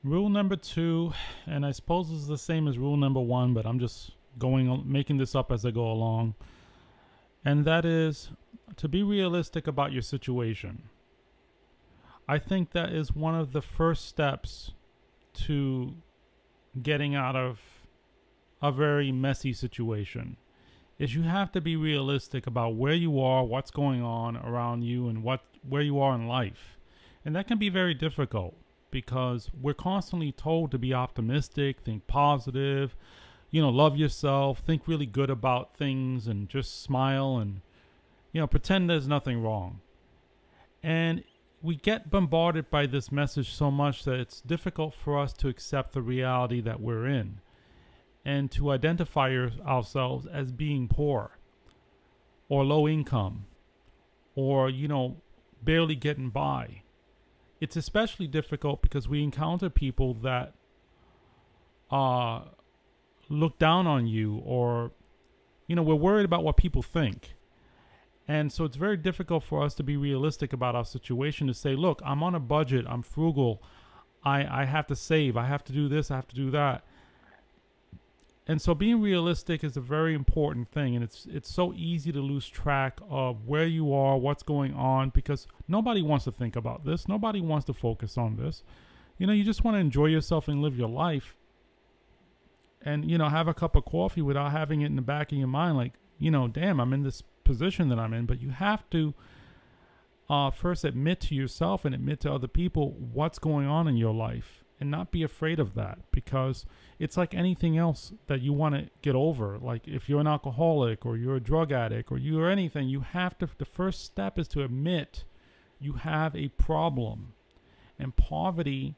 Rule number two, and I suppose it's the same as rule number one, but I'm just making this up as I go along, and that is to be realistic about your situation. I think that is one of the first steps to getting out of a very messy situation. Is you have to be realistic about where you are, what's going on around you, and where you are in life. And that can be very difficult because we're constantly told to be optimistic, think positive, love yourself, think really good about things, and just smile and pretend there's nothing wrong. And we get bombarded by this message so much that it's difficult for us to accept the reality that we're in and to identify ourselves as being poor or low income or, barely getting by. It's especially difficult because we encounter people that look down on you, or, we're worried about what people think. And so it's very difficult for us to be realistic about our situation, to say, look, I'm on a budget, I'm frugal, I have to save, I have to do this, I have to do that. And so being realistic is a very important thing, and it's so easy to lose track of where you are, what's going on, because nobody wants to think about this. Nobody wants to focus on this. You just want to enjoy yourself and live your life and, have a cup of coffee without having it in the back of your mind like, damn, I'm in this position that I'm in. But you have to first admit to yourself and admit to other people what's going on in your life, and not be afraid of that, because it's like anything else that you want to get over. Like if you're an alcoholic or you're a drug addict or you're anything, the first step is to admit you have a problem. And poverty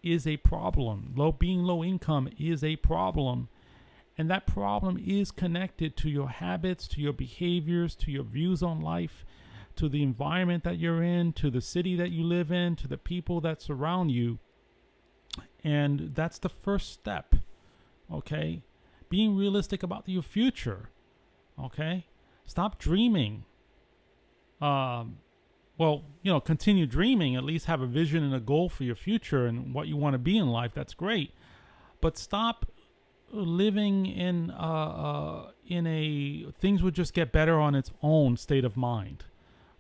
is a problem. Being low income is a problem. And that problem is connected to your habits, to your behaviors, to your views on life, to the environment that you're in, to the city that you live in, to the people that surround you. And that's the first step, okay? Being realistic about your future, okay? Stop dreaming. Continue dreaming. At least have a vision and a goal for your future and what you want to be in life. That's great. But stop living in a things would just get better on its own state of mind,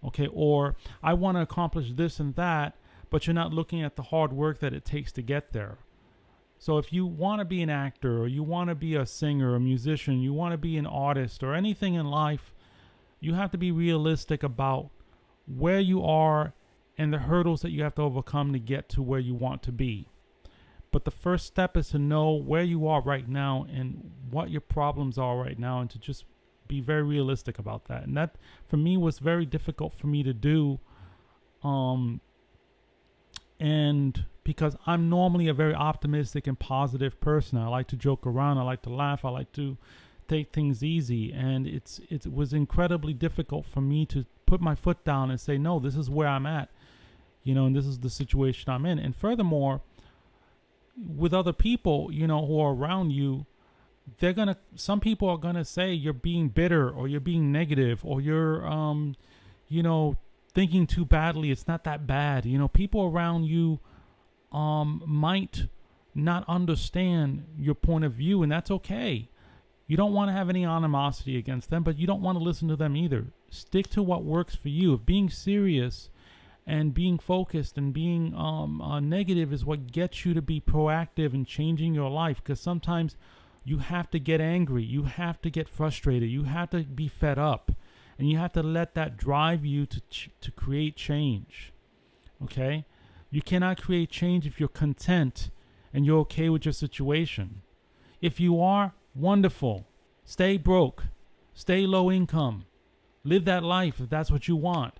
okay? Or I want to accomplish this and that, but you're not looking at the hard work that it takes to get there. So if you want to be an actor, or you want to be a singer, a musician, you want to be an artist, or anything in life, you have to be realistic about where you are and the hurdles that you have to overcome to get to where you want to be. But the first step is to know where you are right now and what your problems are right now, and to just be very realistic about that. And that, for me, was very difficult for me to do. And because I'm normally a very optimistic and positive person. I like to joke around. I like to laugh. I like to take things easy. And it was incredibly difficult for me to put my foot down and say, no, this is where I'm at, and this is the situation I'm in. And furthermore, with other people, who are around you, some people are gonna say you're being bitter, or you're being negative, or you're, thinking too badly. It's not that bad. People around you might not understand your point of view, and that's okay. You don't want to have any animosity against them, but you don't want to listen to them either. Stick to what works for you. If being serious and being focused and being negative is what gets you to be proactive in changing your life, because sometimes you have to get angry, you have to get frustrated, you have to be fed up, and you have to let that drive you to create change. Okay? You cannot create change if you're content and you're okay with your situation. If you are, wonderful. Stay broke. Stay low income. Live that life if that's what you want.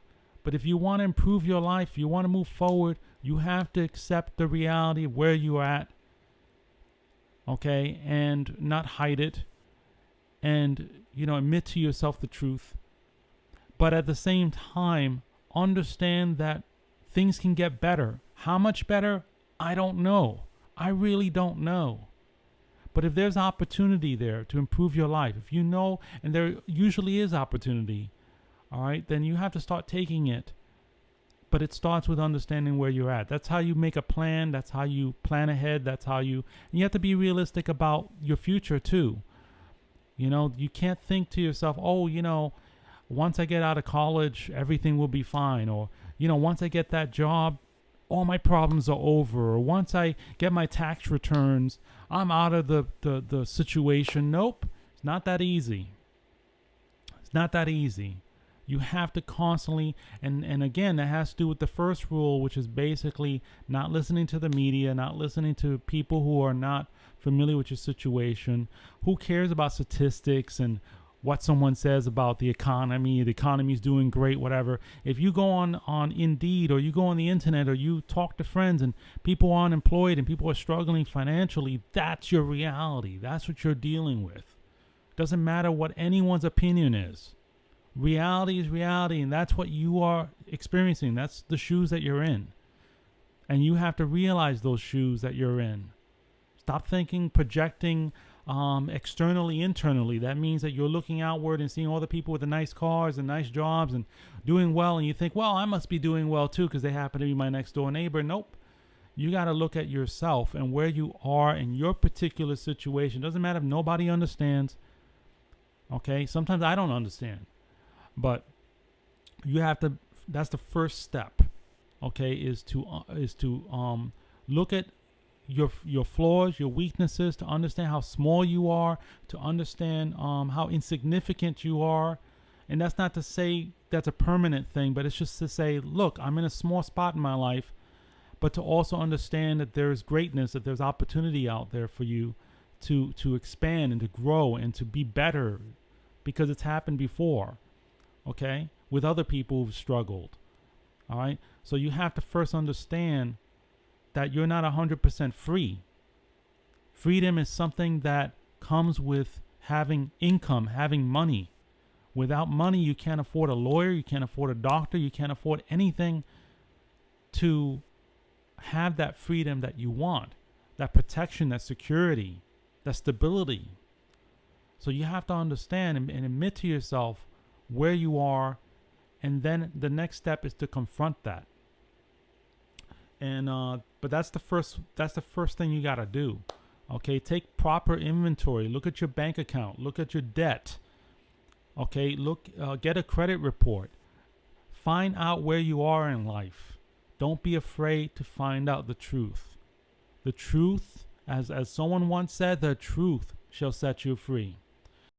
But if you want to improve your life, you want to move forward, you have to accept the reality of where you're at. Okay? And not hide it. And, admit to yourself the truth. But at the same time, understand that things can get better. How much better? I don't know. I really don't know. But if there's opportunity there to improve your life, if you know, and there usually is opportunity, all right, then you have to start taking it. But it starts with understanding where you're at. That's how you make a plan. That's how you plan ahead. And you have to be realistic about your future too. You can't think to yourself, oh, once I get out of college, everything will be fine. Or, once I get that job, all my problems are over. Or once I get my tax returns, I'm out of the situation. Nope. It's not that easy. It's not that easy. You have to constantly, and again, that has to do with the first rule, which is basically not listening to the media, not listening to people who are not familiar with your situation. Who cares about statistics and what someone says about the economy's doing great, whatever. If you go on Indeed, or you go on the internet, or you talk to friends and people are unemployed and people are struggling financially, that's your reality. That's what you're dealing with. Doesn't matter what anyone's opinion is. Reality is reality, and that's what you are experiencing. That's the shoes that you're in. And you have to realize those shoes that you're in. Stop thinking, projecting externally, internally. That means that you're looking outward and seeing all the people with the nice cars and nice jobs and doing well, and you think, well, I must be doing well too because they happen to be my next door neighbor. Nope. You got to look at yourself and where you are in your particular situation. Doesn't matter if nobody understands. Okay? Sometimes I don't understand. But you have to. That's the first step. Okay, is to look at your flaws, your weaknesses, to understand how small you are, to understand how insignificant you are, and that's not to say that's a permanent thing, but it's just to say, look, I'm in a small spot in my life, but to also understand that there's greatness, that there's opportunity out there for you to expand and to grow and to be better, because it's happened before. Okay, with other people who've struggled. All right, so you have to first understand that you're not 100% free. Freedom is something that comes with having income, having money. Without money, you can't afford a lawyer, you can't afford a doctor, you can't afford anything to have that freedom that you want, that protection, that security, that stability. So you have to understand and admit to yourself where you are, and then the next step is to confront that. And but that's the first thing you got to do. Okay, take proper inventory. Look at your bank account. Look at your debt. Okay, get a credit report. Find out where you are in life. Don't be afraid to find out the truth. The truth, as someone once said, the truth shall set you free.